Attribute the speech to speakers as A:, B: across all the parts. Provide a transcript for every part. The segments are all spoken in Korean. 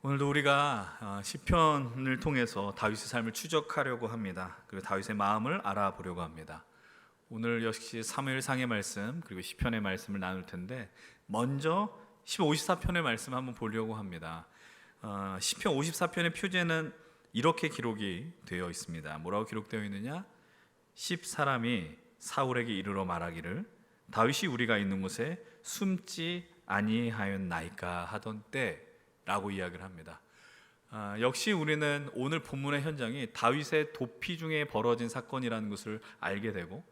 A: 오늘도 우리가 시편을 통해서 다윗의 삶을 추적하려고 합니다. 그리고 다윗의 마음을 알아보려고 합니다. 오늘 역시 사무엘상의 말씀 그리고 시편의 말씀을 나눌 텐데 먼저 시편 54편의 말씀 한번 보려고 합니다. 시편 54편의 표제는 이렇게 기록이 되어 있습니다. 뭐라고 기록되어 있느냐? 10사람이 사울에게 이르러 말하기를 다윗이 우리가 있는 곳에 숨지 아니하였나이까 하던 때 라고 이야기를 합니다. 역시 우리는 오늘 본문의 현장이 다윗의 도피 중에 벌어진 사건이라는 것을 알게 되고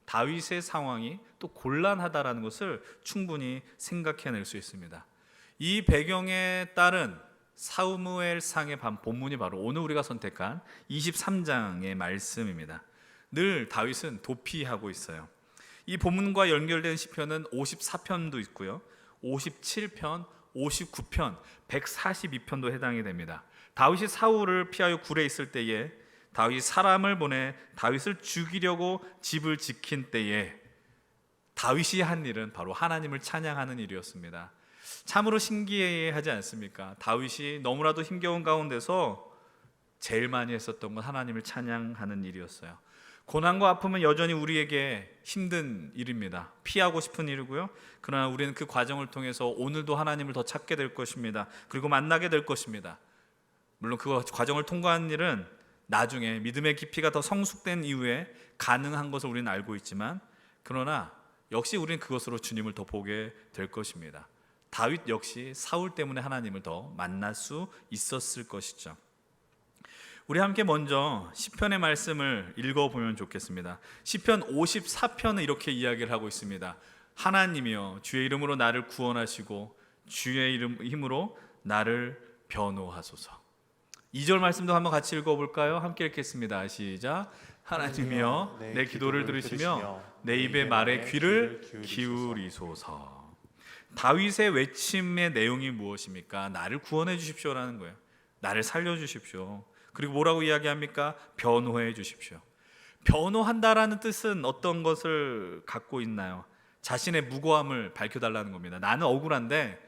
A: 다윗의 상황이 또 곤란하다라는 것을 충분히 생각해낼 수 있습니다. 이 배경에 따른 사무엘상의 본문이 바로 오늘 우리가 선택한 23장의 말씀입니다. 늘 다윗은 도피하고 있어요. 이 본문과 연결된 시편은 54편도 있고요, 57편, 59편, 142편도 해당이 됩니다. 다윗이 사울을 피하여 굴에 있을 때에, 다윗이 사람을 보내 다윗을 죽이려고 집을 지킨 때에 다윗이 한 일은 바로 하나님을 찬양하는 일이었습니다. 참으로 신기하지 않습니까? 다윗이 너무나도 힘겨운 가운데서 제일 많이 했었던 건 하나님을 찬양하는 일이었어요. 고난과 아픔은 여전히 우리에게 힘든 일입니다. 피하고 싶은 일이고요. 그러나 우리는 그 과정을 통해서 오늘도 하나님을 더 찾게 될 것입니다. 그리고 만나게 될 것입니다. 물론 그 과정을 통과하는 일은 나중에 믿음의 깊이가 더 성숙된 이후에 가능한 것을 우리는 알고 있지만, 그러나 역시 우리는 그것으로 주님을 더 보게 될 것입니다. 다윗 역시 사울 때문에 하나님을 더 만날 수 있었을 것이죠. 우리 함께 먼저 시편의 말씀을 읽어보면 좋겠습니다. 시편 54편은 이렇게 이야기를 하고 있습니다. 하나님이여 주의 이름으로 나를 구원하시고 주의 힘으로 나를 변호하소서. 2절 말씀도 한번 같이 읽어볼까요? 함께 읽겠습니다. 시작. 하나님이여 내 기도를 들으시며 내 입의 말에 귀를 기울이소서. 다윗의 외침의 내용이 무엇입니까? 나를 구원해 주십시오라는 거예요. 나를 살려 주십시오. 그리고 뭐라고 이야기합니까? 변호해 주십시오. 변호한다라는 뜻은 어떤 것을 갖고 있나요? 자신의 무고함을 밝혀달라는 겁니다. 나는 억울한데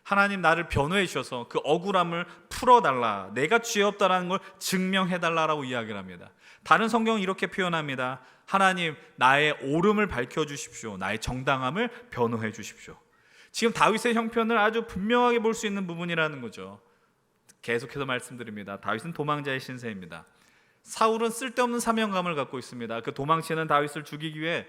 A: 하나님 나를 변호해 주셔서 그 억울함을 풀어달라, 내가 죄 없다라는 걸 증명해달라라고 이야기를 합니다. 다른 성경은 이렇게 표현합니다. 하나님 나의 옳음을 밝혀주십시오, 나의 정당함을 변호해 주십시오. 지금 다윗의 형편을 아주 분명하게 볼 수 있는 부분이라는 거죠. 계속해서 말씀드립니다. 다윗은 도망자의 신세입니다. 사울은 쓸데없는 사명감을 갖고 있습니다. 그 도망치는 다윗을 죽이기 위해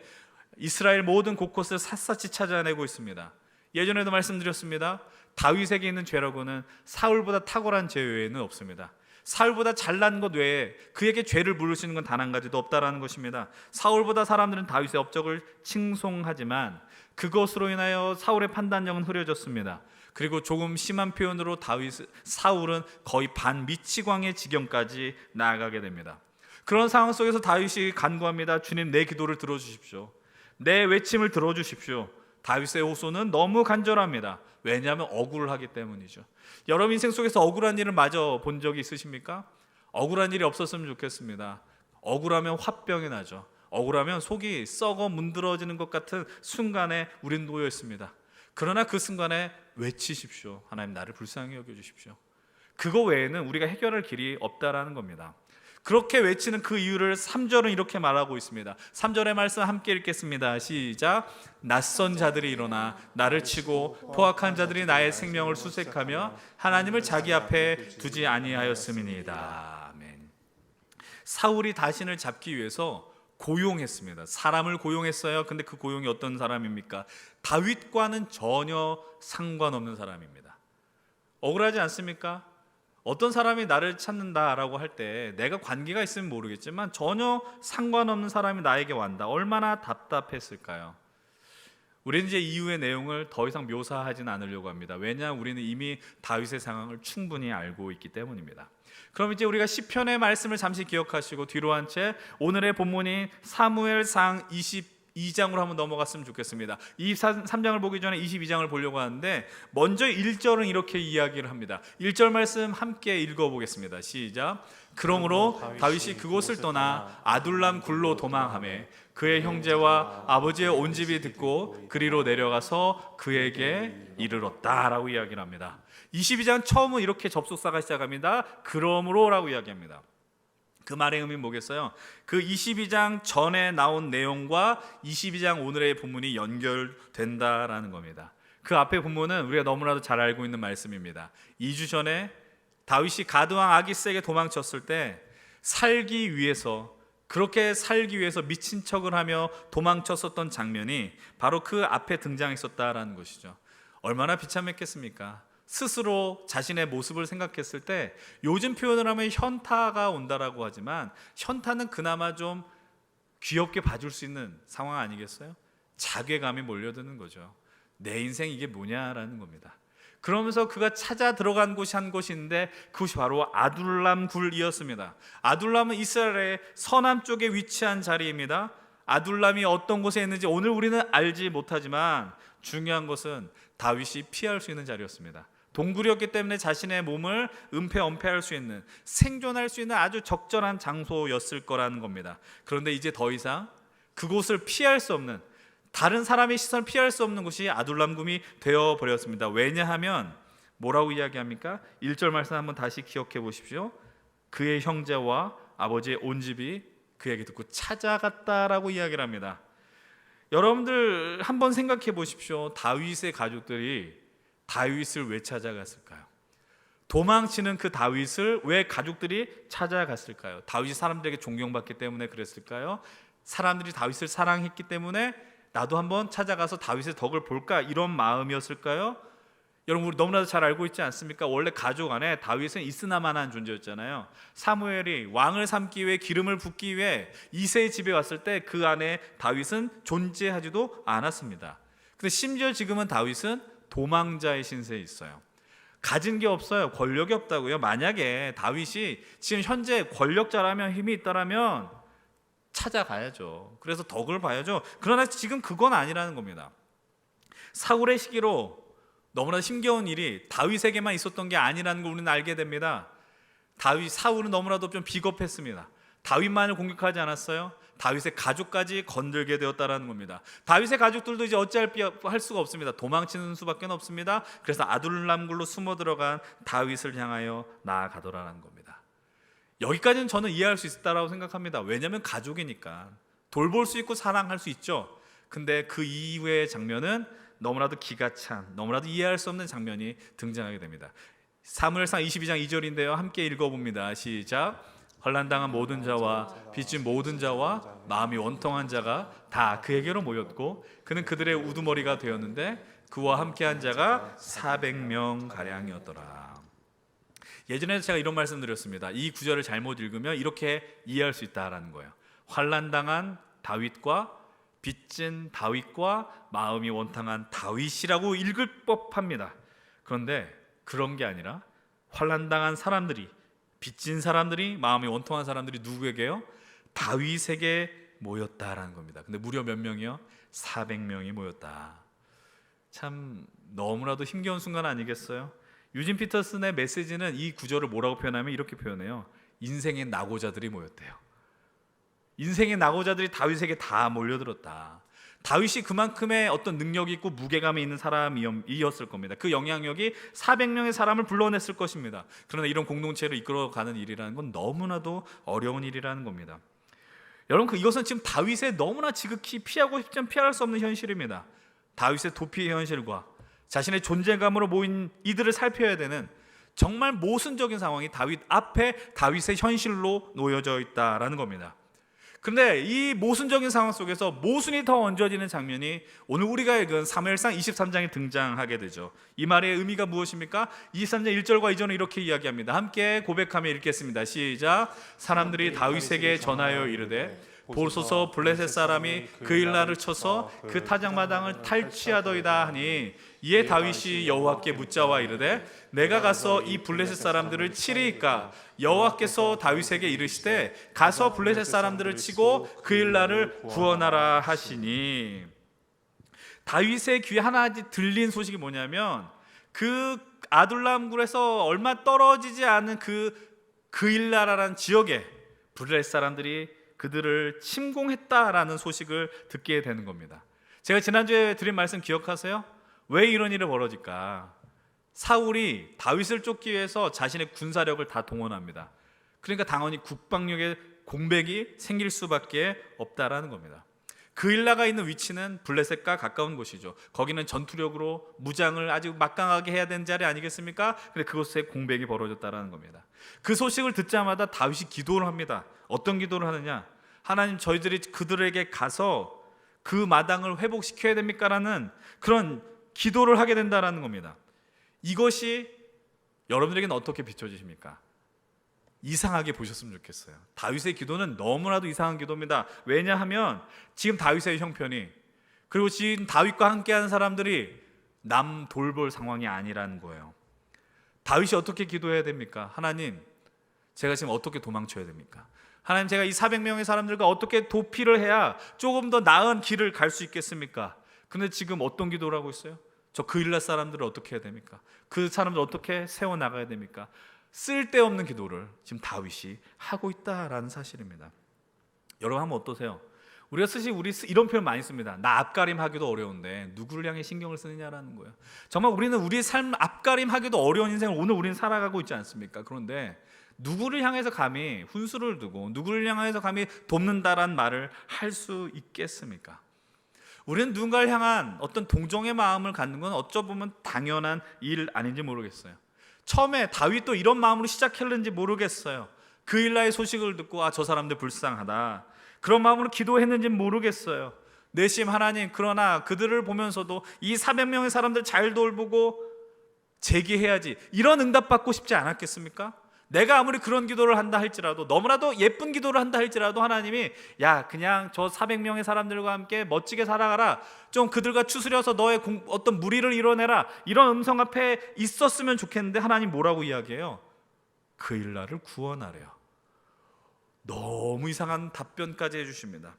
A: 이스라엘 모든 곳곳을 샅샅이 찾아내고 있습니다. 예전에도 말씀드렸습니다. 다윗에게 있는 죄라고는 사울보다 탁월한 죄 외에는 없습니다. 사울보다 잘난 것 외에 그에게 죄를 물을 수 있는 건 단 한 가지도 없다라는 것입니다. 사울보다 사람들은 다윗의 업적을 칭송하지만 그것으로 인하여 사울의 판단력은 흐려졌습니다. 그리고 조금 심한 표현으로 사울은 거의 반미치광의 지경까지 나아가게 됩니다. 그런 상황 속에서 다윗이 간구합니다. 주님, 내 기도를 들어주십시오. 내 외침을 들어주십시오. 다윗의 호소는 너무 간절합니다. 왜냐하면 억울하기 때문이죠. 여러분 인생 속에서 억울한 일을 마저 본 적이 있으십니까? 억울한 일이 없었으면 좋겠습니다. 억울하면 화병이 나죠. 억울하면 속이 썩어 문드러지는 것 같은 순간에 우린 놓여 있습니다. 그러나 그 순간에 외치십시오. 하나님 나를 불쌍히 여겨주십시오. 그거 외에는 우리가 해결할 길이 없다라는 겁니다. 그렇게 외치는 그 이유를 3절은 이렇게 말하고 있습니다. 3절의 말씀 함께 읽겠습니다. 시작. 낯선 자들이 일어나 나를 치고 포악한 자들이 나의 생명을 수색하며 하나님을 자기 앞에 두지 아니하였음이니이다. 아멘. 사울이 자신을 잡기 위해서 고용했습니다. 사람을 고용했어요. 근데 그 고용이 어떤 사람입니까? 다윗과는 전혀 상관없는 사람입니다. 억울하지 않습니까? 어떤 사람이 나를 찾는다라고 할 때 내가 관계가 있으면 모르겠지만 전혀 상관없는 사람이 나에게 왔다. 얼마나 답답했을까요? 우리는 이제 이후의 내용을 더 이상 묘사하진 않으려고 합니다. 왜냐하면 우리는 이미 다윗의 상황을 충분히 알고 있기 때문입니다. 그럼 이제 우리가 시편의 말씀을 잠시 기억하시고 뒤로 한 채 오늘의 본문인 사무엘상 22장으로 한번 넘어갔으면 좋겠습니다. 23장을 보기 전에 22장을 보려고 하는데 먼저 1절은 이렇게 이야기를 합니다. 1절 말씀 함께 읽어보겠습니다. 시작. 그러므로 다윗이 그곳을 떠나 아둘람 굴로 도망하매 그의 형제와 아버지의 온 집이 듣고 그리로 내려가서 그에게 이르렀다라고 이야기를 합니다. 22장 처음은 이렇게 접속사가 시작합니다. 그러므로라고 이야기합니다. 그 말의 의미는 뭐겠어요? 그 22장 전에 나온 내용과 22장 오늘의 본문이 연결된다라는 겁니다. 그 앞에 본문은 우리가 너무나도 잘 알고 있는 말씀입니다. 2주 전에 다윗이 가드왕 아기스에게 도망쳤을 때 그렇게 살기 위해서 미친 척을 하며 도망쳤었던 장면이 바로 그 앞에 등장했었다라는 것이죠. 얼마나 비참했겠습니까? 스스로 자신의 모습을 생각했을 때 요즘 표현을 하면 현타가 온다라고 하지만 현타는 그나마 좀 귀엽게 봐줄 수 있는 상황 아니겠어요? 자괴감이 몰려드는 거죠. 내 인생 이게 뭐냐라는 겁니다. 그러면서 그가 찾아 들어간 곳이 한 곳인데 그곳이 바로 아둘람 굴이었습니다. 아둘람은 이스라엘의 서남쪽에 위치한 자리입니다. 아둘람이 어떤 곳에 있는지 오늘 우리는 알지 못하지만 중요한 것은 다윗이 피할 수 있는 자리였습니다. 동굴이었기 때문에 자신의 몸을 은폐-은폐할 수 있는, 생존할 수 있는 아주 적절한 장소였을 거라는 겁니다. 그런데 이제 더 이상 그곳을 피할 수 없는, 다른 사람의 시선을 피할 수 없는 곳이 아둘람굴이 되어버렸습니다. 왜냐하면 뭐라고 이야기합니까? 1절 말씀 한번 다시 기억해 보십시오. 그의 형제와 아버지의 온 집이 그에게 듣고 찾아갔다라고 이야기를 합니다. 여러분들 한번 생각해 보십시오. 다윗의 가족들이 다윗을 왜 찾아갔을까요? 도망치는 그 다윗을 왜 가족들이 찾아갔을까요? 다윗이 사람들에게 존경받기 때문에 그랬을까요? 사람들이 다윗을 사랑했기 때문에 나도 한번 찾아가서 다윗의 덕을 볼까, 이런 마음이었을까요? 여러분, 우리 너무나도 잘 알고 있지 않습니까? 원래 가족 안에 다윗은 있으나마나한 존재였잖아요. 사무엘이 왕을 삼기 위해 기름을 붓기 위해 이새의 집에 왔을 때 그 안에 다윗은 존재하지도 않았습니다. 근데 심지어 지금은 다윗은 도망자의 신세에 있어요. 가진 게 없어요. 권력이 없다고요. 만약에 다윗이 지금 현재 권력자라면, 힘이 있다라면 찾아가야죠. 그래서 덕을 봐야죠. 그러나 지금 그건 아니라는 겁니다. 사울의 시기로 너무나 힘겨운 일이 다윗에게만 있었던 게 아니라는 걸 우리는 알게 됩니다. 사울은 너무나도 좀 비겁했습니다. 다윗만을 공격하지 않았어요. 다윗의 가족까지 건들게 되었다라는 겁니다. 다윗의 가족들도 이제 어찌할 수가 없습니다. 도망치는 수밖에 없습니다. 그래서 아둘람굴로 숨어 들어간 다윗을 향하여 나아가더라는 겁니다. 여기까지는 저는 이해할 수 있다라고 생각합니다. 왜냐하면 가족이니까 돌볼 수 있고 사랑할 수 있죠. 근데 그 이후의 장면은 너무나도 기가 찬, 너무나도 이해할 수 없는 장면이 등장하게 됩니다. 사무엘상 22장 2절인데요. 함께 읽어봅니다. 시작. 환난당한 모든 자와 빚진 모든 자와 마음이 원통한 자가 다 그에게로 모였고 그는 그들의 우두머리가 되었는데 그와 함께한 자가 400명 가량이었더라. 예전에 제가 이런 말씀 드렸습니다. 이 구절을 잘못 읽으면 이렇게 이해할 수 있다라는 거예요. 환난당한 다윗과 빚진 다윗과 마음이 원통한 다윗이라고 읽을 법합니다. 그런데 그런 게 아니라 환난당한 사람들이, 빚진 사람들이, 마음이 원통한 사람들이 누구에게요? 다윗에게 모였다라는 겁니다. 근데 무려 몇 명이요? 400명이 모였다. 참 너무나도 힘겨운 순간 아니겠어요? 유진 피터슨의 메시지는 이 구절을 뭐라고 표현하면 이렇게 표현해요. 인생의 낙오자들이 모였대요. 인생의 낙오자들이 다윗에게 다 몰려들었다. 다윗이 그만큼의 어떤 능력이 있고 무게감이 있는 사람이었을 겁니다. 그 영향력이 400명의 사람을 불러냈을 것입니다. 그러나 이런 공동체를 이끌어가는 일이라는 건 너무나도 어려운 일이라는 겁니다. 여러분, 이것은 지금 다윗의 너무나 지극히 피하고 싶지만 피할 수 없는 현실입니다. 다윗의 도피의 현실과 자신의 존재감으로 모인 이들을 살펴야 되는 정말 모순적인 상황이 다윗 앞에 다윗의 현실로 놓여져 있다라는 겁니다. 그런데 이 모순적인 상황 속에서 모순이 더 얹어지는 장면이 오늘 우리가 읽은 사무엘상 23장에 등장하게 되죠. 이 말의 의미가 무엇입니까? 23장 1절과 2절은 이렇게 이야기합니다. 함께 고백하며 읽겠습니다. 시작. 사람들이 다윗에게 전하여 이르되 보소서 블레셋 사람이 그 일날을 쳐서 그 타작마당을 탈취하더이다 하니 이에 다윗이 여호와께 묻자와 이르되 내가 가서 이 블레셋 사람들을 치리이까? 여호와께서 다윗에게 이르시되 가서 블레셋 사람들을 치고 그 일날을 구원하라 하시니. 다윗의 귀에 하나씩 들린 소식이 뭐냐면 그 아둘람굴에서 얼마 떨어지지 않은 그 일나라라는 지역에 블레셋 사람들이 그들을 침공했다라는 소식을 듣게 되는 겁니다. 제가 지난주에 드린 말씀 기억하세요? 왜 이런 일이 벌어질까? 사울이 다윗을 쫓기 위해서 자신의 군사력을 다 동원합니다. 그러니까 당연히 국방력의 공백이 생길 수밖에 없다라는 겁니다. 그일라가 있는 위치는 블레셋과 가까운 곳이죠. 거기는 전투력으로 무장을 아주 막강하게 해야 되는 자리 아니겠습니까? 근데 그곳에 공백이 벌어졌다라는 겁니다. 그 소식을 듣자마자 다윗이 기도를 합니다. 어떤 기도를 하느냐? 하나님, 저희들이 그들에게 가서 그 마당을 회복시켜야 됩니까? 라는 그런 기도를 하게 된다라는 겁니다. 이것이 여러분들에게는 어떻게 비춰지십니까? 이상하게 보셨으면 좋겠어요. 다윗의 기도는 너무나도 이상한 기도입니다. 왜냐하면 지금 다윗의 형편이, 그리고 지금 다윗과 함께하는 사람들이 남 돌볼 상황이 아니라는 거예요. 다윗이 어떻게 기도해야 됩니까? 하나님, 제가 지금 어떻게 도망쳐야 됩니까? 하나님, 제가 이 400명의 사람들과 어떻게 도피를 해야 조금 더 나은 길을 갈 수 있겠습니까? 근데 지금 어떤 기도를 하고 있어요? 저 그일라 사람들을 어떻게 해야 됩니까? 그 사람들 어떻게 세워나가야 됩니까? 쓸데없는 기도를 지금 다윗이 하고 있다라는 사실입니다. 여러분 한번 어떠세요? 우리가 이런 표현 많이 씁니다. 나 앞가림하기도 어려운데 누구를 향해 신경을 쓰느냐라는 거예요. 정말 우리는 우리의 삶 앞가림하기도 어려운 인생을 오늘 우리는 살아가고 있지 않습니까? 그런데 누구를 향해서 감히 훈수를 두고 누구를 향해서 감히 돕는다라는 말을 할 수 있겠습니까? 우리는 누군가를 향한 어떤 동정의 마음을 갖는 건 어쩌면 당연한 일 아닌지 모르겠어요. 처음에 다윗도 이런 마음으로 시작했는지 모르겠어요. 그일라의 소식을 듣고 저 사람들 불쌍하다, 그런 마음으로 기도했는지 모르겠어요. 내심 하나님, 그러나 그들을 보면서도 이 400명의 사람들 잘 돌보고 재기해야지, 이런 응답 받고 싶지 않았겠습니까? 내가 아무리 그런 기도를 한다 할지라도, 너무나도 예쁜 기도를 한다 할지라도 하나님이 야, 그냥 저 400명의 사람들과 함께 멋지게 살아가라, 좀 그들과 추스려서 너의 어떤 무리를 이뤄내라, 이런 음성 앞에 있었으면 좋겠는데 하나님 뭐라고 이야기해요? 그일라를 구원하래요. 너무 이상한 답변까지 해주십니다.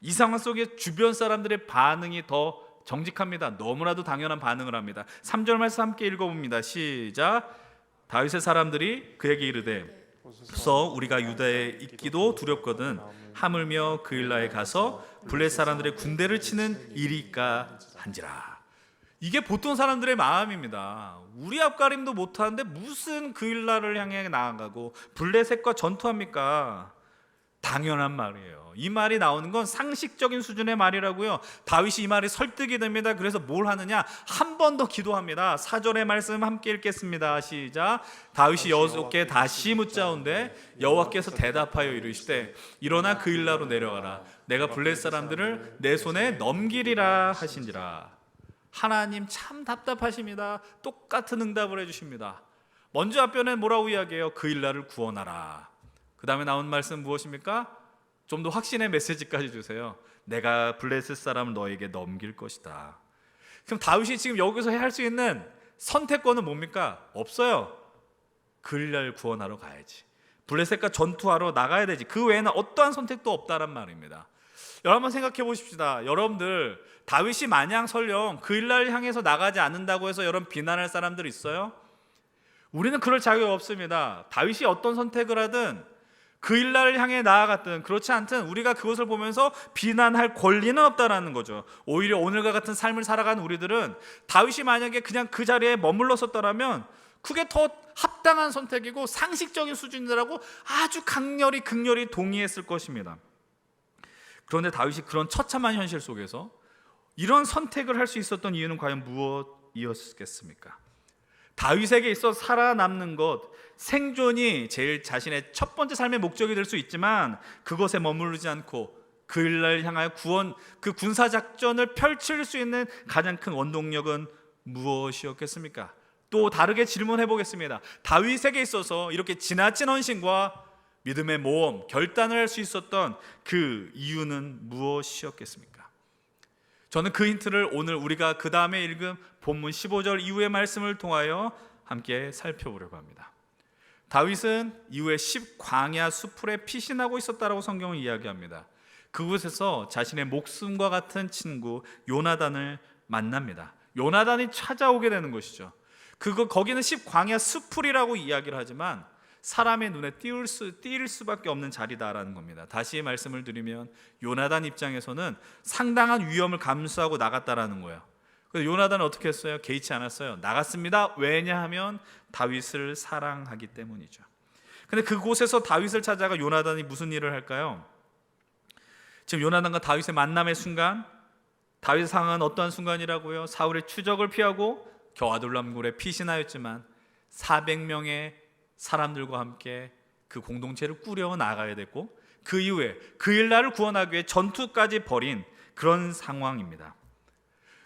A: 이 상황 속에 주변 사람들의 반응이 더 정직합니다. 너무나도 당연한 반응을 합니다. 3절 말씀 함께 읽어봅니다. 시작. 다윗의 사람들이 그에게 이르되 서 우리가 유다에 있기도 두렵거든 하물며 그일라에 가서 블레 사람들의 군대를 치는 일이까 한지라. 이게 보통 사람들의 마음입니다. 우리 앞가림도 못하는데 무슨 그일라를 향해 나아가고 블레셋과 전투합니까? 당연한 말이에요. 이 말이 나오는 건 상식적인 수준의 말이라고요. 다윗이 이 말이 설득이 됩니다. 그래서 뭘 하느냐? 한 번 더 기도합니다. 4절의 말씀 함께 읽겠습니다. 시작. 다윗이 여호와께 다시 묻자온데 여호와께서 대답하여 이르시되 일어나 그일라로 내려가라. 내가 블레 사람들을 내 손에 넘기리라 하신지라. 하나님 참 답답하십니다. 똑같은 응답을 해주십니다. 먼저 앞변에 뭐라고 이야기해요? 그일라를 구원하라. 그 다음에 나온 말씀 무엇입니까? 좀 더 확신의 메시지까지 주세요. 내가 블레셋 사람을 너에게 넘길 것이다. 그럼 다윗이 지금 여기서 할 수 있는 선택권은 뭡니까? 없어요. 그일라를 구원하러 가야지, 블레셋과 전투하러 나가야 되지, 그 외에는 어떠한 선택도 없다란 말입니다. 여러분 한번 생각해 보십시다. 여러분들, 다윗이 마냥 설령 그일라를 향해서 나가지 않는다고 해서 여러분 비난할 사람들 있어요? 우리는 그럴 자격이 없습니다. 다윗이 어떤 선택을 하든 그일라를 향해 나아갔든 그렇지 않든 우리가 그것을 보면서 비난할 권리는 없다라는 거죠. 오히려 오늘과 같은 삶을 살아가는 우리들은 다윗이 만약에 그냥 그 자리에 머물렀었더라면 그게 더 합당한 선택이고 상식적인 수준이라고 아주 극렬히 동의했을 것입니다. 그런데 다윗이 그런 처참한 현실 속에서 이런 선택을 할 수 있었던 이유는 과연 무엇이었겠습니까? 다윗에게 있어 살아남는 것, 생존이 제일 자신의 첫 번째 삶의 목적이 될 수 있지만 그것에 머무르지 않고 그일라를 향하여 그 군사작전을 펼칠 수 있는 가장 큰 원동력은 무엇이었겠습니까? 또 다르게 질문해 보겠습니다. 다윗에게 있어서 이렇게 지나친 헌신과 믿음의 모험, 결단을 할 수 있었던 그 이유는 무엇이었겠습니까? 저는 그 힌트를 오늘 우리가 그 다음에 읽은 본문 15절 이후의 말씀을 통하여 함께 살펴보려고 합니다. 다윗은 이후에 10광야 수풀에 피신하고 있었다라고 성경은 이야기합니다. 그곳에서 자신의 목숨과 같은 친구 요나단을 만납니다. 요나단이 찾아오게 되는 것이죠. 거기는 10광야 수풀이라고 이야기를 하지만 사람의 눈에 띄일 수밖에 없는 자리다라는 겁니다. 다시 말씀을 드리면 요나단 입장에서는 상당한 위험을 감수하고 나갔다라는 거예요. 그래서 요나단은 어떻게 했어요? 개의치 않았어요. 나갔습니다. 왜냐하면 다윗을 사랑하기 때문이죠. 근데 그곳에서 다윗을 찾아가 요나단이 무슨 일을 할까요? 지금 요나단과 다윗의 만남의 순간, 다윗의 상황은 어떠한 순간이라고요? 사울의 추적을 피하고 겨우 아둘람굴에 피신하였지만 400명의 사람들과 함께 그 공동체를 꾸려 나가야 됐고, 그 이후에 그 일날을 구원하기 위해 전투까지 벌인 그런 상황입니다.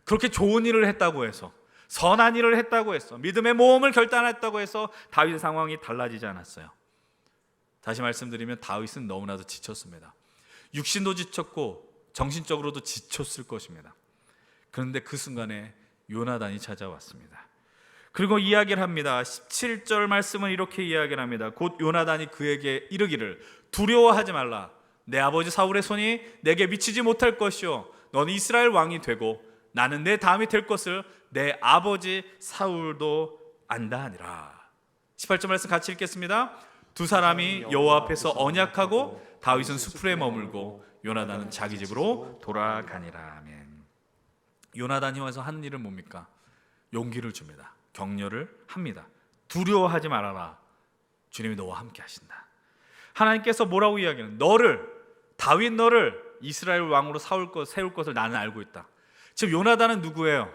A: 그렇게 좋은 일을 했다고 해서, 선한 일을 했다고 해서, 믿음의 모험을 결단했다고 해서 다윗의 상황이 달라지지 않았어요. 다시 말씀드리면 다윗은 너무나도 지쳤습니다. 육신도 지쳤고 정신적으로도 지쳤을 것입니다. 그런데 그 순간에 요나단이 찾아왔습니다. 그리고 이야기를 합니다. 17절 말씀은 이렇게 이야기를 합니다. 곧 요나단이 그에게 이르기를 두려워하지 말라. 내 아버지 사울의 손이 내게 미치지 못할 것이요 너는 이스라엘 왕이 되고 나는 내 다음이 될 것을 내 아버지 사울도 안다 하니라. 18절 말씀 같이 읽겠습니다. 두 사람이 여호와 앞에서 언약하고 다윗은 수풀에 머물고 요나단은 자기 집으로 돌아가니라. 아멘. 요나단이 와서 하는 일은 뭡니까? 용기를 줍니다. 격려를 합니다. 두려워하지 말아라. 주님이 너와 함께 하신다. 하나님께서 뭐라고 이야기하는? 다윗 너를 이스라엘 왕으로 세울 것을 나는 알고 있다. 지금 요나단은 누구예요?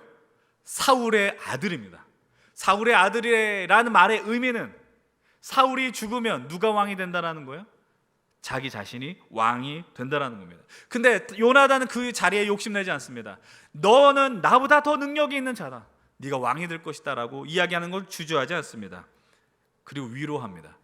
A: 사울의 아들입니다. 사울의 아들이라는 말의 의미는 사울이 죽으면 누가 왕이 된다라는 거예요? 자기 자신이 왕이 된다라는 겁니다. 근데 요나단은 그 자리에 욕심내지 않습니다. 너는 나보다 더 능력이 있는 자다. 네가 왕이 될 것이다 라고 이야기하는 걸 주저하지 않습니다. 그리고 위로합니다.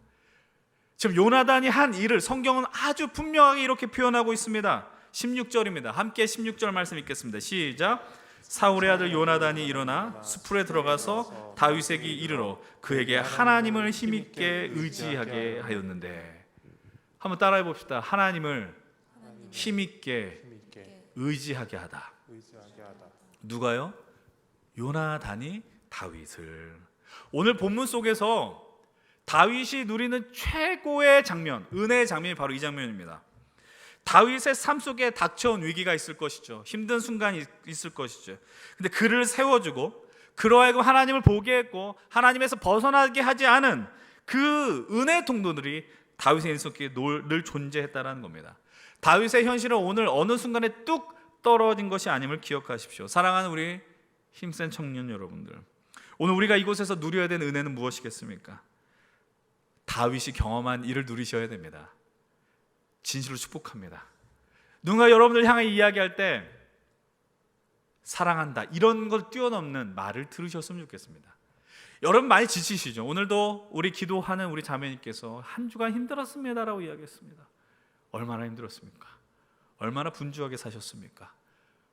A: 지금 요나단이 한 일을 성경은 아주 분명하게 이렇게 표현하고 있습니다. 16절입니다. 함께 16절 말씀 읽겠습니다. 시작. 사울의 아들 요나단이 일어나 수풀에 들어가서 다윗에게 이르러 그에게 하나님을 힘있게 의지하게 하였는데, 한번 따라해 봅시다. 하나님을 힘있게 의지하게 하다. 누가요? 요나단이 다윗을. 오늘 본문 속에서 다윗이 누리는 최고의 장면, 은혜의 장면이 바로 이 장면입니다. 다윗의 삶 속에 닥쳐온 위기가 있을 것이죠. 힘든 순간이 있을 것이죠. 근데 그를 세워주고 그로 하여금 하나님을 보게 했고 하나님에서 벗어나게 하지 않은 그 은혜의 통로들이 다윗의 인생 속에 늘 존재했다는 겁니다. 다윗의 현실은 오늘 어느 순간에 뚝 떨어진 것이 아님을 기억하십시오. 사랑하는 우리 힘센 청년 여러분들, 오늘 우리가 이곳에서 누려야 되는 은혜는 무엇이겠습니까? 다윗이 경험한 일을 누리셔야 됩니다. 진실로 축복합니다. 누군가 여러분들 향해 이야기할 때 사랑한다 이런 걸 뛰어넘는 말을 들으셨으면 좋겠습니다. 여러분 많이 지치시죠? 오늘도 우리 기도하는 우리 자매님께서 한 주간 힘들었습니다라고 이야기했습니다. 얼마나 힘들었습니까? 얼마나 분주하게 사셨습니까?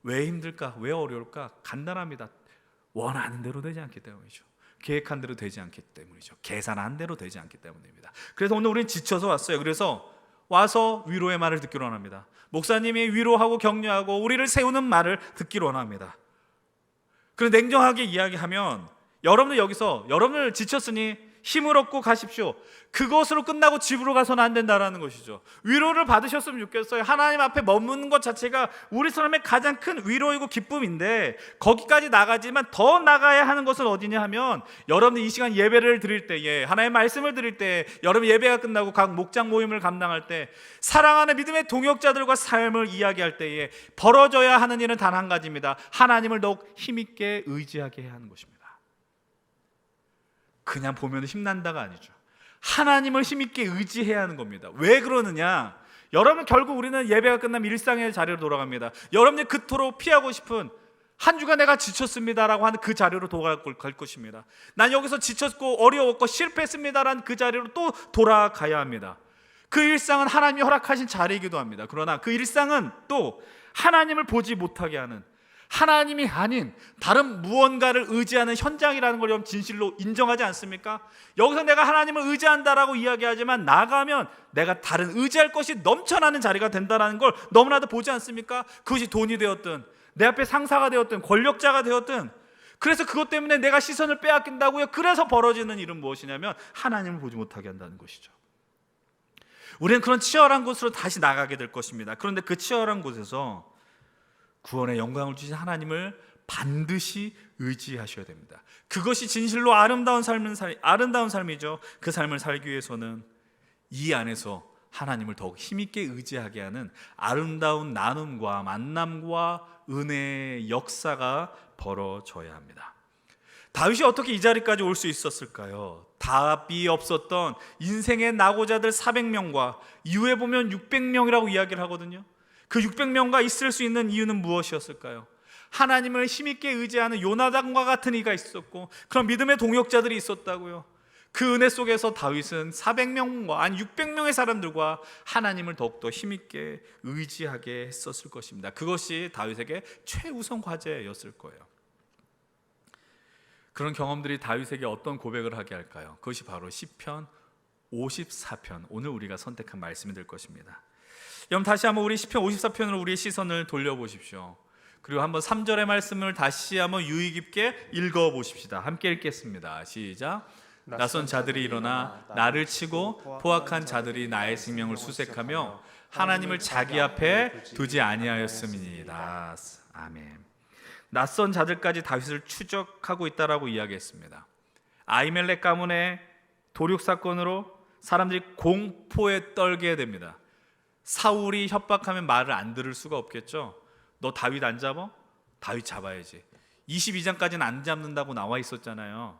A: 왜 힘들까? 왜 어려울까? 간단합니다. 원하는 대로 되지 않기 때문이죠. 계획한 대로 되지 않기 때문이죠. 계산한 대로 되지 않기 때문입니다. 그래서 오늘 우리는 지쳐서 왔어요. 그래서 와서 위로의 말을 듣기로 원합니다. 목사님이 위로하고 격려하고 우리를 세우는 말을 듣기로 원합니다. 그런데 냉정하게 이야기하면 여러분들 여기서 여러분들 지쳤으니 힘을 얻고 가십시오. 그것으로 끝나고 집으로 가서는 안 된다라는 것이죠. 위로를 받으셨으면 좋겠어요. 하나님 앞에 머무는 것 자체가 우리 사람의 가장 큰 위로이고 기쁨인데 거기까지 나가지만 더 나가야 하는 것은 어디냐 하면 여러분들 이 시간 예배를 드릴 때에 하나님의 말씀을 드릴 때 여러분 예배가 끝나고 각 목장 모임을 감당할 때 사랑하는 믿음의 동역자들과 삶을 이야기할 때에 벌어져야 하는 일은 단 한 가지입니다. 하나님을 더욱 힘있게 의지하게 해야 하는 것입니다. 그냥 보면 힘난다가 아니죠. 하나님을 힘있게 의지해야 하는 겁니다. 왜 그러느냐? 여러분 결국 우리는 예배가 끝나면 일상의 자리로 돌아갑니다. 여러분이 그토록 피하고 싶은 한 주간 내가 지쳤습니다라고 하는 그 자리로 돌아갈 것입니다. 난 여기서 지쳤고 어려웠고 실패했습니다라는 그 자리로 또 돌아가야 합니다. 그 일상은 하나님이 허락하신 자리이기도 합니다. 그러나 그 일상은 또 하나님을 보지 못하게 하는, 하나님이 아닌 다른 무언가를 의지하는 현장이라는 걸 여러분 진실로 인정하지 않습니까? 여기서 내가 하나님을 의지한다라고 이야기하지만 나가면 내가 다른 의지할 것이 넘쳐나는 자리가 된다는 걸 너무나도 보지 않습니까? 그것이 돈이 되었든 내 앞에 상사가 되었든 권력자가 되었든, 그래서 그것 때문에 내가 시선을 빼앗긴다고요. 그래서 벌어지는 일은 무엇이냐면 하나님을 보지 못하게 한다는 것이죠. 우리는 그런 치열한 곳으로 다시 나가게 될 것입니다. 그런데 그 치열한 곳에서 구원의 영광을 주신 하나님을 반드시 의지하셔야 됩니다. 그것이 진실로 아름다운 삶이죠. 그 삶을 살기 위해서는 이 안에서 하나님을 더욱 힘있게 의지하게 하는 아름다운 나눔과 만남과 은혜의 역사가 벌어져야 합니다. 다윗이 어떻게 이 자리까지 올 수 있었을까요? 답이 없었던 인생의 낙오자들 400명과 이후에 보면 600명이라고 이야기를 하거든요. 그 600명과 있을 수 있는 이유는 무엇이었을까요? 하나님을 힘있게 의지하는 요나단과 같은 이가 있었고 그런 믿음의 동역자들이 있었다고요. 그 은혜 속에서 다윗은 400명과 아니 600명의 사람들과 하나님을 더욱더 힘있게 의지하게 했었을 것입니다. 그것이 다윗에게 최우선 과제였을 거예요. 그런 경험들이 다윗에게 어떤 고백을 하게 할까요? 그것이 바로 시편 54편, 오늘 우리가 선택한 말씀이 될 것입니다. 여러분 다시 한번 우리 시편 54편으로 우리의 시선을 돌려보십시오. 그리고 한번 3절의 말씀을 다시 한번 유의 깊게 읽어보십시다. 함께 읽겠습니다. 시작. 낯선 자들이 일어나 나를 치고 포악한 자들이 나의 생명을 수색하며 하나님을 자기 앞에 두지 아니하였음이니이다. 아멘. 낯선 자들까지 다윗을 추적하고 있다라고 이야기했습니다. 아히멜렉 가문의 도륙 사건으로 사람들이 공포에 떨게 됩니다. 사울이 협박하면 말을 안 들을 수가 없겠죠. 너 다윗 안 잡아? 다윗 잡아야지. 22장까지는 안 잡는다고 나와 있었잖아요.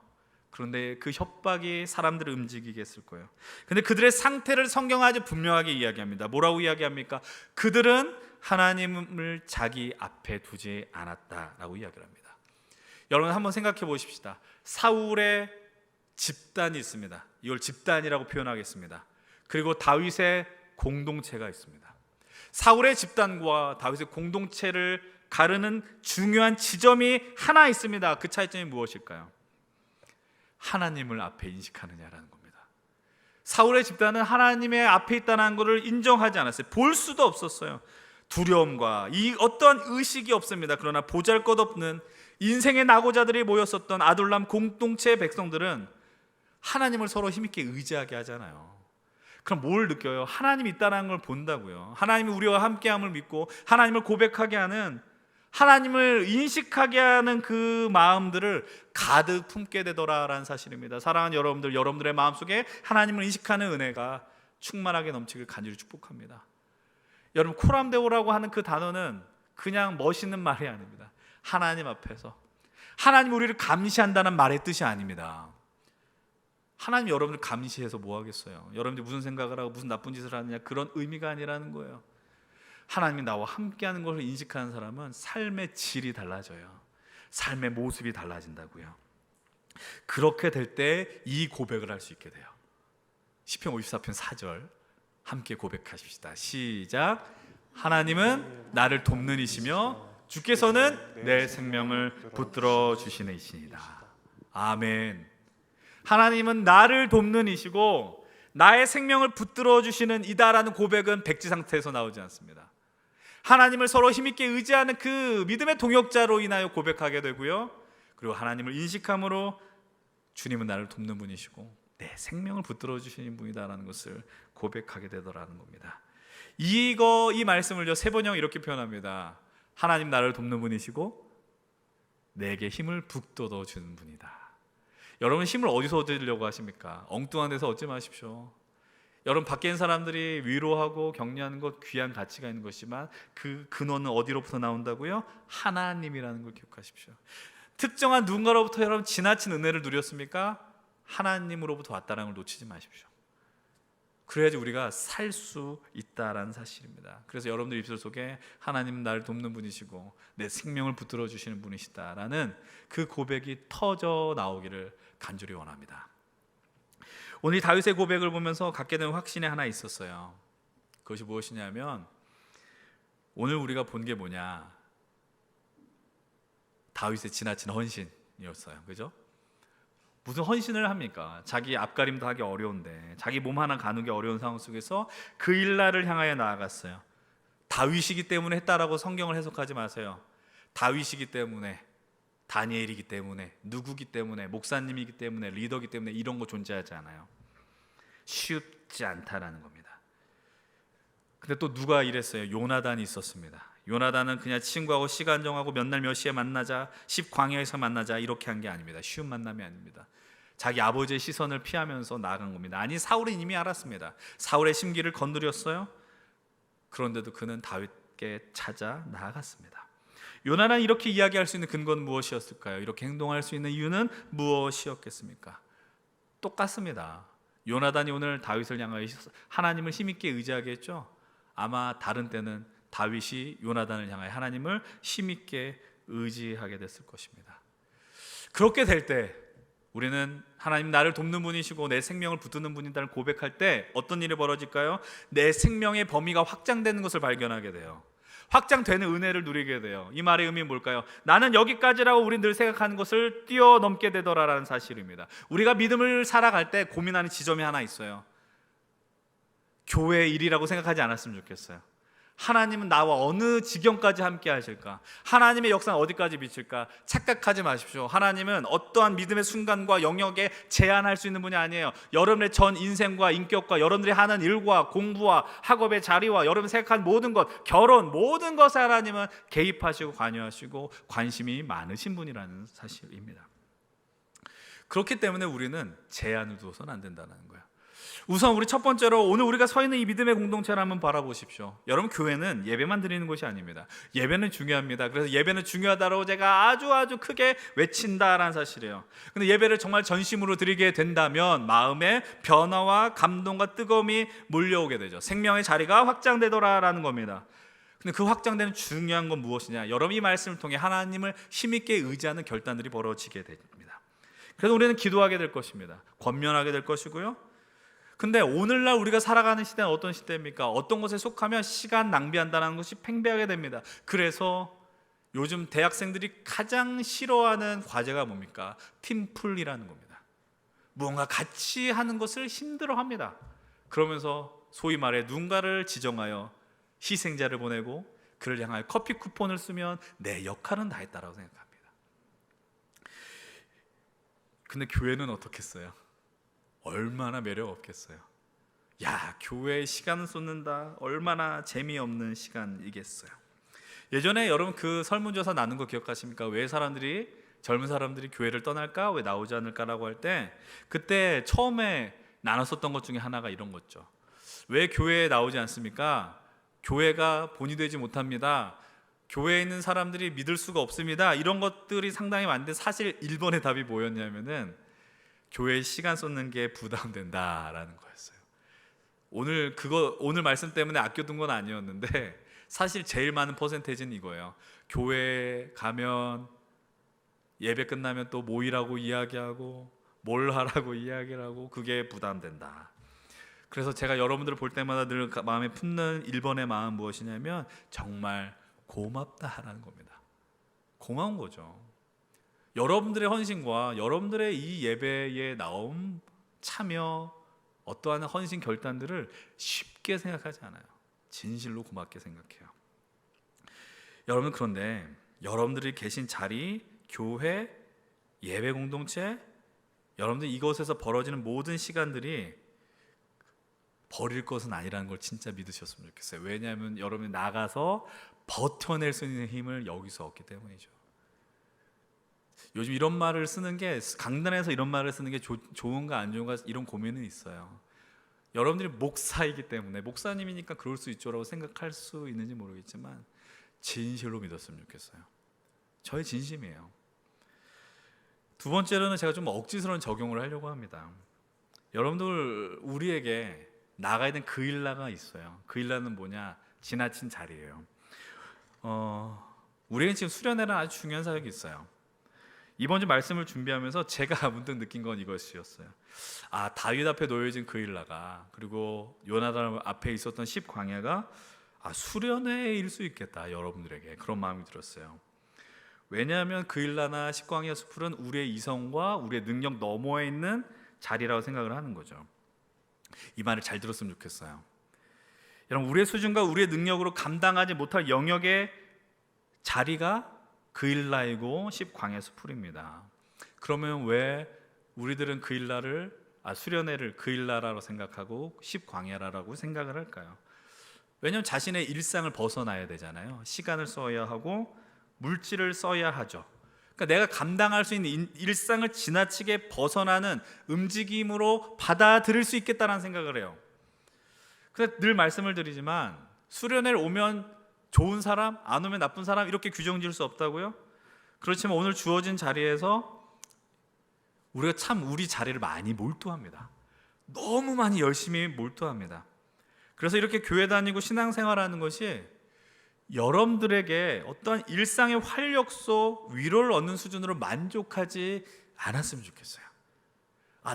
A: 그런데 그 협박이 사람들을 움직이게 했을 거예요. 근데 그들의 상태를 성경은 아주 분명하게 이야기합니다. 뭐라고 이야기합니까? 그들은 하나님을 자기 앞에 두지 않았다라고 이야기를 합니다. 여러분 한번 생각해 보십시다. 사울의 집단이 있습니다. 이걸 집단이라고 표현하겠습니다. 그리고 다윗의 공동체가 있습니다. 사울의 집단과 다윗의 공동체를 가르는 중요한 지점이 하나 있습니다. 그 차이점이 무엇일까요? 하나님을 앞에 인식하느냐라는 겁니다. 사울의 집단은 하나님의 앞에 있다는 것을 인정하지 않았어요. 볼 수도 없었어요. 두려움과 이 어떤 의식이 없습니다. 그러나 보잘것없는 인생의 낙오자들이 모였었던 아둘람 공동체의 백성들은 하나님을 서로 힘있게 의지하게 하잖아요. 그럼 뭘 느껴요? 하나님이 있다는 걸 본다고요. 하나님이 우리와 함께함을 믿고 하나님을 고백하게 하는, 하나님을 인식하게 하는 그 마음들을 가득 품게 되더라라는 사실입니다. 사랑하는 여러분들, 여러분들의 마음속에 하나님을 인식하는 은혜가 충만하게 넘치길 간절히 축복합니다. 여러분, 코람데오라고 하는 그 단어는 그냥 멋있는 말이 아닙니다. 하나님 앞에서 하나님 우리를 감시한다는 말의 뜻이 아닙니다. 하나님 여러분을 감시해서 뭐 하겠어요? 여러분들이 무슨 생각을 하고 무슨 나쁜 짓을 하느냐, 그런 의미가 아니라는 거예요. 하나님이 나와 함께하는 것을 인식하는 사람은 삶의 질이 달라져요. 삶의 모습이 달라진다고요. 그렇게 될 때 이 고백을 할 수 있게 돼요. 시편 54편 4절 함께 고백하십시다. 시작. 하나님은 나를 돕는 이시며 주께서는 내 생명을 붙들어 주시는 이시니다. 아멘. 하나님은 나를 돕는 이시고 나의 생명을 붙들어 주시는 이다라는 고백은 백지 상태에서 나오지 않습니다. 하나님을 서로 힘있게 의지하는 그 믿음의 동역자로 인하여 고백하게 되고요. 그리고 하나님을 인식함으로 주님은 나를 돕는 분이시고 내 생명을 붙들어 주시는 분이다라는 것을 고백하게 되더라는 겁니다. 이 말씀을요, 세번역 이렇게 표현합니다. 하나님 나를 돕는 분이시고 내게 힘을 북돋워 주는 분이다. 여러분 힘을 어디서 얻으려고 하십니까? 엉뚱한 데서 얻지 마십시오. 여러분 밖에 있는 사람들이 위로하고 격려하는 것 귀한 가치가 있는 것이지만 그 근원은 어디로부터 나온다고요? 하나님이라는 걸 기억하십시오. 특정한 누군가로부터 여러분 지나친 은혜를 누렸습니까? 하나님으로부터 왔다는 걸 놓치지 마십시오. 그래야지 우리가 살 수 있다라는 사실입니다. 그래서 여러분들 입술 속에 하나님은 나를 돕는 분이시고 내 생명을 붙들어 주시는 분이시다라는 그 고백이 터져 나오기를 간절히 원합니다. 오늘 다윗의 고백을 보면서 갖게 된 확신이 하나 있었어요. 그것이 무엇이냐면 오늘 우리가 본 게 뭐냐, 다윗의 지나친 헌신이었어요. 그죠? 무슨 헌신을 합니까? 자기 앞가림도 하기 어려운데, 자기 몸 하나 가누기 어려운 상황 속에서 그 일날을 향하여 나아갔어요. 다윗이기 때문에 했다라고 성경을 해석하지 마세요. 다윗이기 때문에, 다니엘이기 때문에, 누구기 때문에, 목사님이기 때문에, 리더기 때문에 이런 거 존재하지 않아요. 쉽지 않다라는 겁니다. 근데 또 누가 이랬어요? 요나단이 있었습니다. 요나단은 그냥 친구하고 시간 정하고 몇 날 몇 시에 만나자, 10광야에서 만나자 이렇게 한 게 아닙니다. 쉬운 만남이 아닙니다. 자기 아버지의 시선을 피하면서 나아간 겁니다. 아니, 사울은 이미 알았습니다. 사울의 심기를 건드렸어요. 그런데도 그는 다윗께 찾아 나아갔습니다. 요나단이 이렇게 이야기할 수 있는 근거는 무엇이었을까요? 이렇게 행동할 수 있는 이유는 무엇이었겠습니까? 똑같습니다. 요나단이 오늘 다윗을 향하여 하나님을 힘있게 의지하게 했죠. 아마 다른 때는 다윗이 요나단을 향하여 하나님을 힘있게 의지하게 됐을 것입니다. 그렇게 될 때 우리는 하나님 나를 돕는 분이시고 내 생명을 붙드는 분이다를 고백할 때 어떤 일이 벌어질까요? 내 생명의 범위가 확장되는 것을 발견하게 돼요. 확장되는 은혜를 누리게 돼요. 이 말의 의미는 뭘까요? 나는 여기까지라고 우리 늘 생각하는 것을 뛰어넘게 되더라라는 사실입니다. 우리가 믿음을 살아갈 때 고민하는 지점이 하나 있어요. 교회의 일이라고 생각하지 않았으면 좋겠어요. 하나님은 나와 어느 지경까지 함께 하실까? 하나님의 역사는 어디까지 미칠까? 착각하지 마십시오. 하나님은 어떠한 믿음의 순간과 영역에 제한할 수 있는 분이 아니에요. 여러분의 전 인생과 인격과 여러분들이 하는 일과 공부와 학업의 자리와 여러분이 생각한 모든 것, 결혼, 모든 것에 하나님은 개입하시고 관여하시고 관심이 많으신 분이라는 사실입니다. 그렇기 때문에 우리는 제한을 두어서는 안 된다는 거예요. 우선 우리 첫 번째로 오늘 우리가 서 있는 이 믿음의 공동체를 한번 바라보십시오. 여러분, 교회는 예배만 드리는 것이 아닙니다. 예배는 중요합니다. 그래서 예배는 중요하다고 제가 아주 크게 외친다라는 사실이에요. 근데 예배를 정말 전심으로 드리게 된다면 마음에 변화와 감동과 뜨거움이 몰려오게 되죠. 생명의 자리가 확장되더라라는 겁니다. 근데 그 확장되는 중요한 건 무엇이냐? 여러분, 이 말씀을 통해 하나님을 힘있게 의지하는 결단들이 벌어지게 됩니다. 그래서 우리는 기도하게 될 것입니다. 권면하게 될 것이고요. 근데 오늘날 우리가 살아가는 시대는 어떤 시대입니까? 어떤 것에 속하면 시간 낭비한다는 것이 팽배하게 됩니다. 그래서 요즘 대학생들이 가장 싫어하는 과제가 뭡니까? 팀플이라는 겁니다. 무언가 같이 하는 것을 힘들어합니다. 그러면서 소위 말해 누군가를 지정하여 희생자를 보내고 그를 향하여 커피 쿠폰을 쓰면 내 역할은 다 했다라고 생각합니다. 근데 교회는 어떻겠어요? 얼마나 매력 없겠어요. 야, 교회에 시간을 쏟는다. 얼마나 재미없는 시간이겠어요. 예전에 여러분 그 설문조사 나눈 거 기억하십니까? 왜 젊은 사람들이 교회를 떠날까? 왜 나오지 않을까라고 할 때 그때 처음에 나눴었던 것 중에 하나가 이런 거죠. 왜 교회에 나오지 않습니까? 교회가 본이 되지 못합니다. 교회에 있는 사람들이 믿을 수가 없습니다. 이런 것들이 상당히 많은데 사실 1번의 답이 뭐였냐면은 교회에 시간 쏟는 게 부담된다라는 거였어요. 오늘 말씀 때문에 아껴둔 건 아니었는데 사실 제일 많은 퍼센테이지는 이거예요. 교회에 가면 예배 끝나면 또 모이라고 이야기하고 뭘 하라고 이야기를 하고 그게 부담된다. 그래서 제가 여러분들을 볼 때마다 늘 마음에 품는 1번의 마음 무엇이냐면 정말 고맙다라는 겁니다. 고마운 거죠. 여러분들의 헌신과 여러분들의 이 예배에 나옴, 참여, 어떠한 헌신 결단들을 쉽게 생각하지 않아요. 진실로 고맙게 생각해요. 여러분, 그런데 여러분들이 계신 자리, 교회, 예배 공동체, 여러분들 이곳에서 벌어지는 모든 시간들이 버릴 것은 아니라는 걸 진짜 믿으셨으면 좋겠어요. 왜냐하면 여러분이 나가서 버텨낼 수 있는 힘을 여기서 얻기 때문이죠. 요즘 이런 말을 쓰는 게 강단에서 이런 말을 쓰는 게 좋은가 안 좋은가 이런 고민은 있어요. 여러분들이 목사이기 때문에 목사님이니까 그럴 수 있죠라고 생각할 수 있는지 모르겠지만 진실로 믿었으면 좋겠어요. 저의 진심이에요. 두 번째로는 제가 좀 억지스러운 적용을 하려고 합니다. 여러분들 우리에게 나가야 되는 그 일라가 있어요. 그 일라는 뭐냐? 지나친 자리예요. 우리에게 지금 수련회라는 아주 중요한 사역이 있어요. 이번 주 말씀을 준비하면서 제가 문득 느낀 건 이것이었어요. 아, 다윗 앞에 놓여진 그 일라가 그리고 요나단 앞에 있었던 10광야가 수련회일 수 있겠다. 여러분들에게 그런 마음이 들었어요. 왜냐하면 그 일라나 10광야 수풀은 우리의 이성과 우리의 능력 너머에 있는 자리라고 생각을 하는 거죠. 이 말을 잘 들었으면 좋겠어요. 여러분, 우리의 수준과 우리의 능력으로 감당하지 못할 영역의 자리가 그 일라이고 10광야 수풀입니다. 그러면 왜 우리들은 그 일라를 수련회를 그 일라라고 생각하고 10광야라고 생각을 할까요? 왜냐하면 자신의 일상을 벗어나야 되잖아요. 시간을 써야 하고 물질을 써야 하죠. 그러니까 내가 감당할 수 있는 일상을 지나치게 벗어나는 움직임으로 받아들일 수 있겠다는 생각을 해요. 그래서 늘 말씀을 드리지만 수련회를 오면 좋은 사람, 안 오면 나쁜 사람 이렇게 규정 지을 수 없다고요. 그렇지만 오늘 주어진 자리에서 우리가 참 우리 자리를 많이 몰두합니다. 너무 많이 열심히 몰두합니다. 그래서 이렇게 교회 다니고 신앙생활하는 것이 여러분들에게 어떤 일상의 활력소, 위로를 얻는 수준으로 만족하지 않았으면 좋겠어요.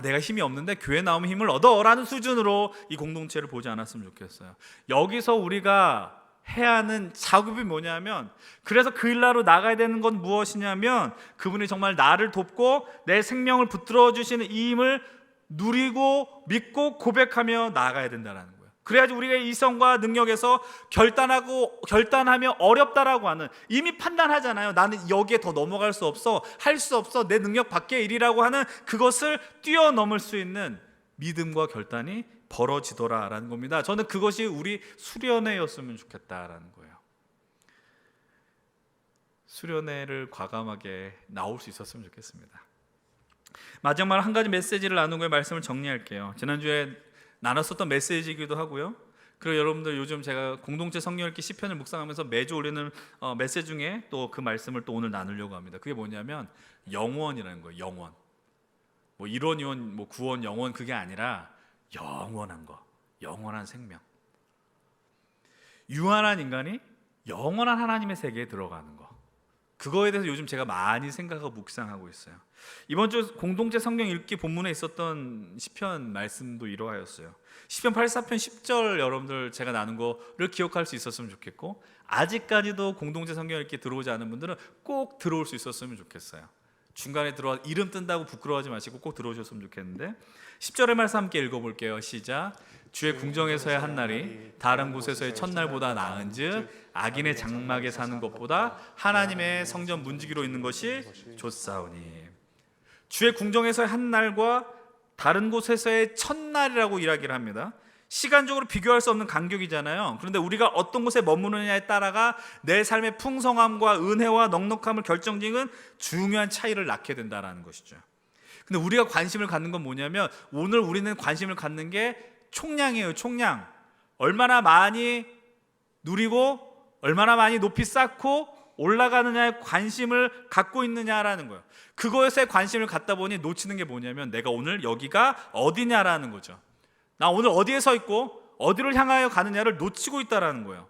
A: 내가 힘이 없는데 교회 나오면 힘을 얻어라는 수준으로 이 공동체를 보지 않았으면 좋겠어요. 여기서 우리가 해야 하는 작업이 뭐냐면, 그래서 그 일나로 나가야 되는 건 무엇이냐면, 그분이 정말 나를 돕고 내 생명을 붙들어 주시는 이 힘을 누리고 믿고 고백하며 나아가야 된다는 거예요. 그래야지 우리가 이성과 능력에서 결단하며 어렵다라고 하는, 이미 판단하잖아요. 나는 여기에 더 넘어갈 수 없어, 할 수 없어, 내 능력 밖의 일이라고 하는 그것을 뛰어넘을 수 있는 믿음과 결단이 벌어지더라라는 겁니다. 저는 그것이 우리 수련회였으면 좋겠다라는 거예요. 수련회를 과감하게 나올 수 있었으면 좋겠습니다. 마지막으로 한 가지 메시지를 나누고 말씀을 정리할게요. 지난주에 나눴었던 메시지이기도 하고요. 그리고 여러분들 요즘 제가 공동체 성경 읽기 시편을 묵상하면서 매주 올리는 메시지 중에 또 그 말씀을 또 오늘 나누려고 합니다. 그게 뭐냐면 영원이라는 거예요. 영원. 뭐 일원이원, 뭐 구원, 영원 그게 아니라 영원한 거, 영원한 생명. 유한한 인간이 영원한 하나님의 세계에 들어가는 거, 그거에 대해서 요즘 제가 많이 생각하고 묵상하고 있어요. 이번 주 공동체 성경 읽기 본문에 있었던 시편 말씀도 이러하였어요. 시편 84편 10절 여러분들 제가 나눈 거를 기억할 수 있었으면 좋겠고, 아직까지도 공동체 성경 읽기 들어오지 않은 분들은 꼭 들어올 수 있었으면 좋겠어요. 중간에 들어와 이름 뜬다고 부끄러워하지 마시고 꼭 들어오셨으면 좋겠는데, 10절의 말씀 함께 읽어볼게요. 시작. 주의 궁정에서의 한날이 다른 곳에서의 첫날보다 나은즉 악인의 장막에 사는 것보다 하나님의 성전 문지기로 있는 것이 좋사오니. 주의 궁정에서의 한날과 다른 곳에서의 첫날이라고 이야기를 합니다. 시간적으로 비교할 수 없는 간격이잖아요. 그런데 우리가 어떤 곳에 머무느냐에 따라가 내 삶의 풍성함과 은혜와 넉넉함을 결정짓는 중요한 차이를 낳게 된다는 것이죠. 근데 우리가 관심을 갖는 건 뭐냐면, 오늘 우리는 관심을 갖는 게 총량이에요. 총량. 얼마나 많이 누리고 얼마나 많이 높이 쌓고 올라가느냐에 관심을 갖고 있느냐라는 거예요. 그것에 관심을 갖다 보니 놓치는 게 뭐냐면, 내가 오늘 여기가 어디냐라는 거죠. 나 오늘 어디에 서 있고 어디를 향하여 가느냐를 놓치고 있다라는 거예요.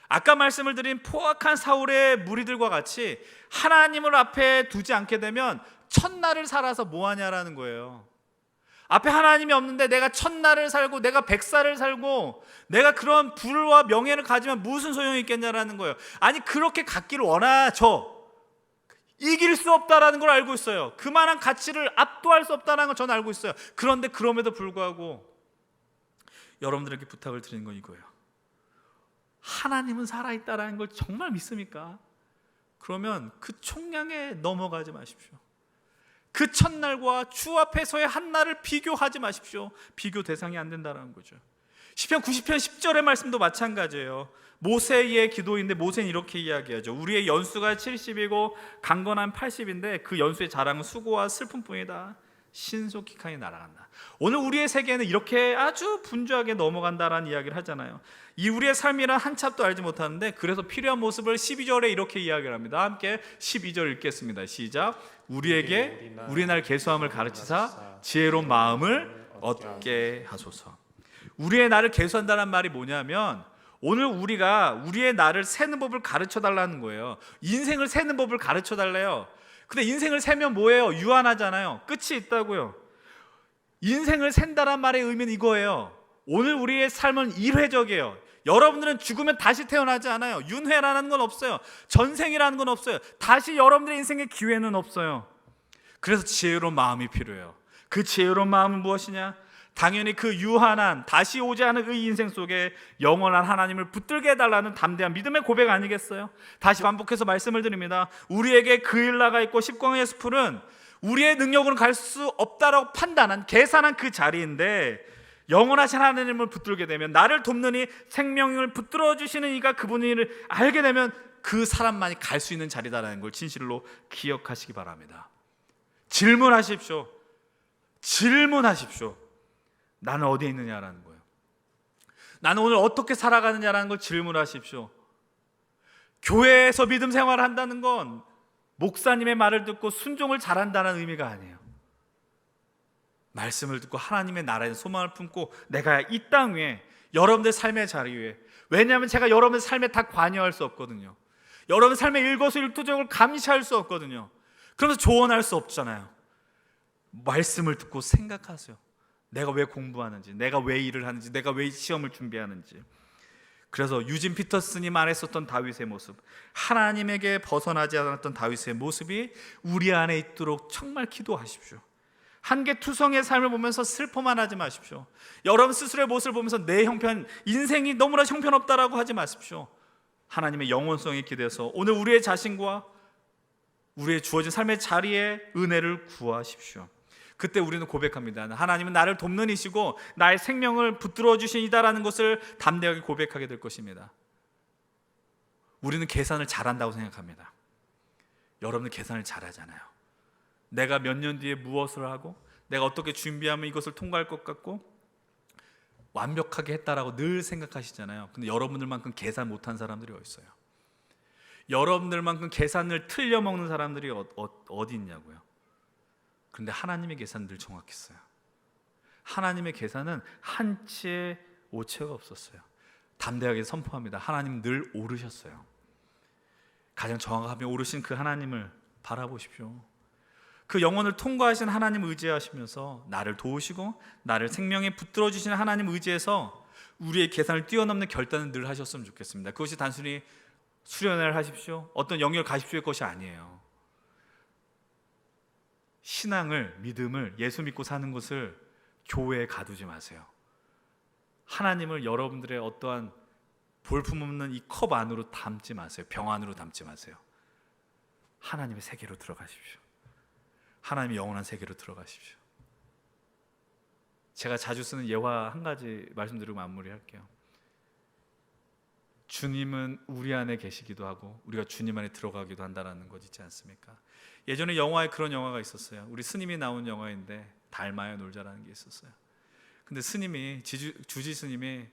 A: 아까 말씀을 드린 포악한 사울의 무리들과 같이 하나님을 앞에 두지 않게 되면 첫날을 살아서 뭐하냐라는 거예요. 앞에 하나님이 없는데 내가 첫날을 살고 내가 100살을 살고 내가 그런 부와 명예를 가지면 무슨 소용이 있겠냐라는 거예요. 아니, 그렇게 갖기를 원하죠. 이길 수 없다라는 걸 알고 있어요. 그만한 가치를 압도할 수 없다는 걸 저는 알고 있어요. 그런데 그럼에도 불구하고 여러분들에게 부탁을 드리는 건 이거예요. 하나님은 살아있다라는 걸 정말 믿습니까? 그러면 그 총량에 넘어가지 마십시오. 그 첫날과 주 앞에서의 한날을 비교하지 마십시오. 비교 대상이 안 된다는 거죠. 시편 90편 10절의 말씀도 마찬가지예요. 모세의 기도인데 모세는 이렇게 이야기하죠. 우리의 연수가 70이고 강건한 80인데 그 연수의 자랑은 수고와 슬픔뿐이다. 신속히 칸이 날아간다. 오늘 우리의 세계는 이렇게 아주 분주하게 넘어간다라는 이야기를 하잖아요. 이 우리의 삶이란 한 찹도 알지 못하는데, 그래서 필요한 모습을 12절에 이렇게 이야기를 합니다. 함께 12절 읽겠습니다. 시작. 우리에게 우리 날 계수함을 가르치사 지혜로운 마음을 얻게 하소서. 우리의 날을 계수한다는 말이 뭐냐면, 오늘 우리가 우리의 날을 세는 법을 가르쳐 달라는 거예요. 인생을 세는 법을 가르쳐 달래요. 근데 인생을 세면 뭐예요? 유한하잖아요. 끝이 있다고요. 인생을 센다란 말의 의미는 이거예요. 오늘 우리의 삶은 일회적이에요. 여러분들은 죽으면 다시 태어나지 않아요. 윤회라는 건 없어요. 전생이라는 건 없어요. 다시 여러분들의 인생에 기회는 없어요. 그래서 지혜로운 마음이 필요해요. 그 지혜로운 마음은 무엇이냐? 당연히 그 유한한 다시 오지 않은 이 인생 속에 영원한 하나님을 붙들게 해달라는 담대한 믿음의 고백 아니겠어요? 다시 반복해서 말씀을 드립니다. 우리에게 그 일라가 있고 십광야의 숲은 우리의 능력으로는 갈 수 없다라고 판단한, 계산한 그 자리인데, 영원하신 하나님을 붙들게 되면, 나를 돕는 이, 생명을 붙들어 주시는 이가 그분을 알게 되면 그 사람만이 갈 수 있는 자리다라는 걸 진실로 기억하시기 바랍니다. 질문하십시오. 질문하십시오. 나는 어디에 있느냐라는 거예요. 나는 오늘 어떻게 살아가느냐라는 걸 질문하십시오. 교회에서 믿음 생활을 한다는 건 목사님의 말을 듣고 순종을 잘한다는 의미가 아니에요. 말씀을 듣고 하나님의 나라의 소망을 품고 내가 이 땅 위에, 여러분들 삶의 자리 위에, 왜냐하면 제가 여러분의 삶에 다 관여할 수 없거든요. 여러분 삶의 일거수일투족을 감시할 수 없거든요. 그러면서 조언할 수 없잖아요. 말씀을 듣고 생각하세요. 내가 왜 공부하는지, 내가 왜 일을 하는지, 내가 왜 시험을 준비하는지. 그래서 유진 피터슨이 말했었던 다윗의 모습, 하나님에게 벗어나지 않았던 다윗의 모습이 우리 안에 있도록 정말 기도하십시오. 한계투성의 삶을 보면서 슬퍼만 하지 마십시오. 여러분 스스로의 모습을 보면서 내 형편, 인생이 너무나 형편없다라고 하지 마십시오. 하나님의 영원성에 기대서 오늘 우리의 자신과 우리의 주어진 삶의 자리에 은혜를 구하십시오. 그때 우리는 고백합니다. 하나님은 나를 돕는 이시고 나의 생명을 붙들어 주신 이다라는 것을 담대하게 고백하게 될 것입니다. 우리는 계산을 잘한다고 생각합니다. 여러분은 계산을 잘하잖아요. 내가 몇 년 뒤에 무엇을 하고 내가 어떻게 준비하면 이것을 통과할 것 같고 완벽하게 했다라고 늘 생각하시잖아요. 근데 여러분들만큼 계산 못한 사람들이 어디 있어요? 여러분들만큼 계산을 틀려 먹는 사람들이 어디 있냐고요. 그런데 하나님의 계산은 늘 정확했어요. 하나님의 계산은 한치의 오체가 없었어요. 담대하게 선포합니다. 하나님 늘 오르셨어요. 가장 정확하게 오르신 그 하나님을 바라보십시오. 그 영혼을 통과하신 하나님 의지하시면서 나를 도우시고 나를 생명에 붙들어 주시는 하나님 의지해서 우리의 계산을 뛰어넘는 결단을 늘 하셨으면 좋겠습니다. 그것이 단순히 수련회를 하십시오, 어떤 영역을 가십시오의 것이 아니에요. 신앙을, 믿음을, 예수 믿고 사는 것을 교회에 가두지 마세요. 하나님을 여러분들의 어떠한 볼품없는 이 컵 안으로 담지 마세요. 병 안으로 담지 마세요. 하나님의 세계로 들어가십시오. 하나님의 영원한 세계로 들어가십시오. 제가 자주 쓰는 예화 한 가지 말씀드리고 마무리할게요. 주님은 우리 안에 계시기도 하고 우리가 주님 안에 들어가기도 한다는 것 있지 않습니까? 예전에 영화에 그런 영화가 있었어요. 우리 스님이 나온 영화인데 닮아요 놀자라는 게 있었어요. 근데 스님이 주지 스님이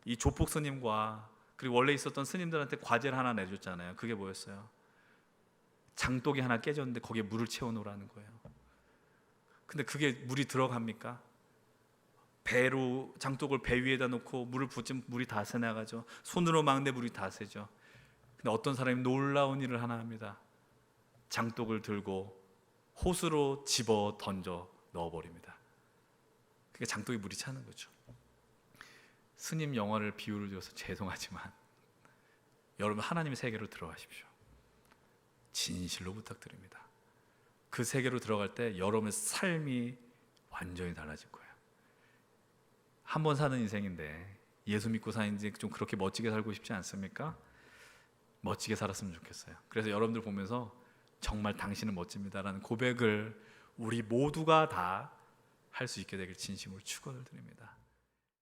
A: 이 조폭 스님과 그리고 원래 있었던 스님들한테 과제를 하나 내줬잖아요. 그게 뭐였어요? 장독이 하나 깨졌는데 거기에 물을 채워놓으라는 거예요. 근데 그게 물이 들어갑니까? 배로 장독을 배 위에다 놓고 물을 붓지면 물이 다 새나가죠. 손으로 막는데 물이 다 새죠. 근데 어떤 사람이 놀라운 일을 하나 합니다. 장독을 들고 호수로 집어 던져 넣어버립니다. 그게 장독에 물이 차는 거죠. 스님 영화를 비유를 줘서 죄송하지만 여러분 하나님의 세계로 들어가십시오. 진실로 부탁드립니다. 그 세계로 들어갈 때 여러분의 삶이 완전히 달라질 거예요. 한 번 사는 인생인데 예수 믿고 사는지 좀 그렇게 멋지게 살고 싶지 않습니까? 멋지게 살았으면 좋겠어요. 그래서 여러분들 보면서 정말 당신은 멋집니다라는 고백을 우리 모두가 다 할 수 있게 되길 진심으로 축원을 드립니다.